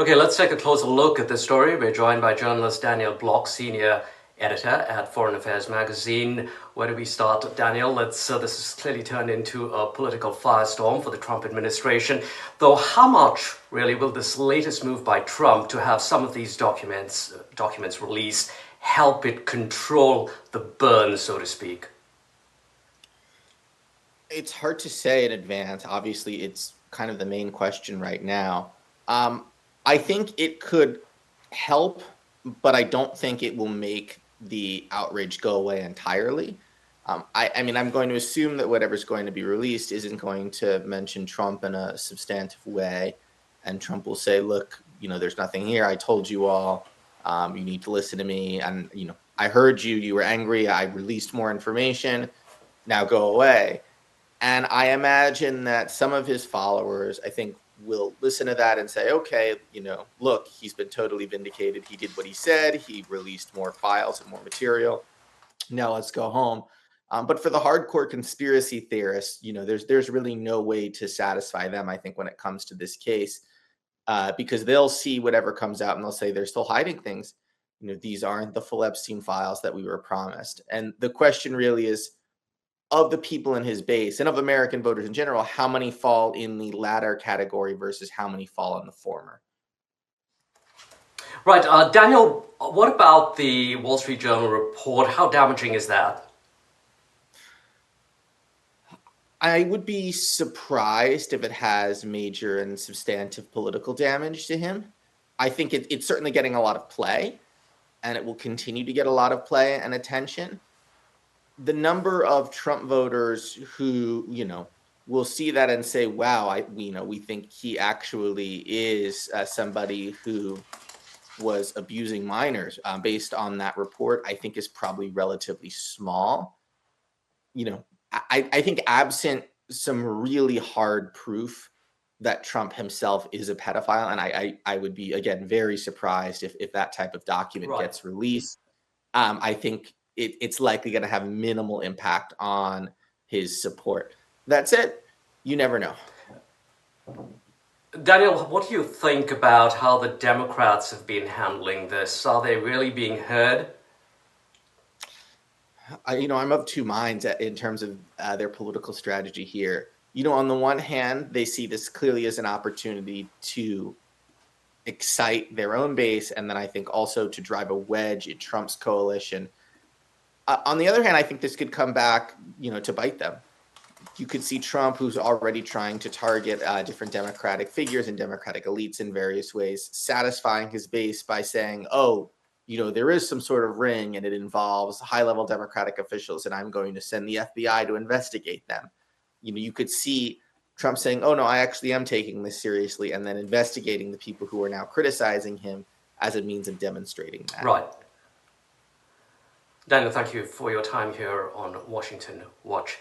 Okay, let's take a closer look at this story. We're joined by journalist Daniel Block, senior editor at Foreign Affairs magazine. Where do we start, Daniel? This has clearly turned into a political firestorm for the Trump administration. Though how much really will this latest move by Trump to have some of these documents released help it control the burn, so to speak? It's hard to say in advance. Obviously, it's kind of the main question right now. I think it could help, but I don't think it will make the outrage go away entirely. I mean, I'm going to assume that whatever's going to be released isn't going to mention Trump in a substantive way. And Trump will say, look, there's nothing here. I told you all, you need to listen to me. And, I heard you, you were angry. I released more information. Now go away. And I imagine that some of his followers, I think, will listen to that and say, okay, look, he's been totally vindicated. He did what he said. He released more files and more material. Now let's go home. But for the hardcore conspiracy theorists, there's really no way to satisfy them, I think, when it comes to this case, because they'll see whatever comes out and they'll say they're still hiding things. These aren't the full Epstein files that we were promised. And the question really is, of the people in his base and of American voters in general, how many fall in the latter category versus how many fall in the former? Right, Daniel, what about the Wall Street Journal report? How damaging is that? I would be surprised if it has major and substantive political damage to him. I think it's certainly getting a lot of play, and it will continue to get a lot of play and attention. The number of Trump voters who, will see that and say, wow, we think he actually is somebody who was abusing minors based on that report, I think is probably relatively small. I think absent some really hard proof that Trump himself is a pedophile, and I would be, again, very surprised if that type of document gets released. I think it's likely going to have minimal impact on his support. That's it. You never know. Daniel, what do you think about how the Democrats have been handling this? Are they really being heard? I'm of two minds in terms of their political strategy here. On the one hand, they see this clearly as an opportunity to excite their own base, and then I think also to drive a wedge in Trump's coalition. On the other hand, I think this could come back, to bite them. You could see Trump, who's already trying to target different Democratic figures and Democratic elites in various ways, satisfying his base by saying, oh, there is some sort of ring and it involves high-level Democratic officials, and I'm going to send the FBI to investigate them. You could see Trump saying, oh, no, I actually am taking this seriously, and then investigating the people who are now criticizing him as a means of demonstrating that. Right. Daniel, thank you for your time here on Washington Watch.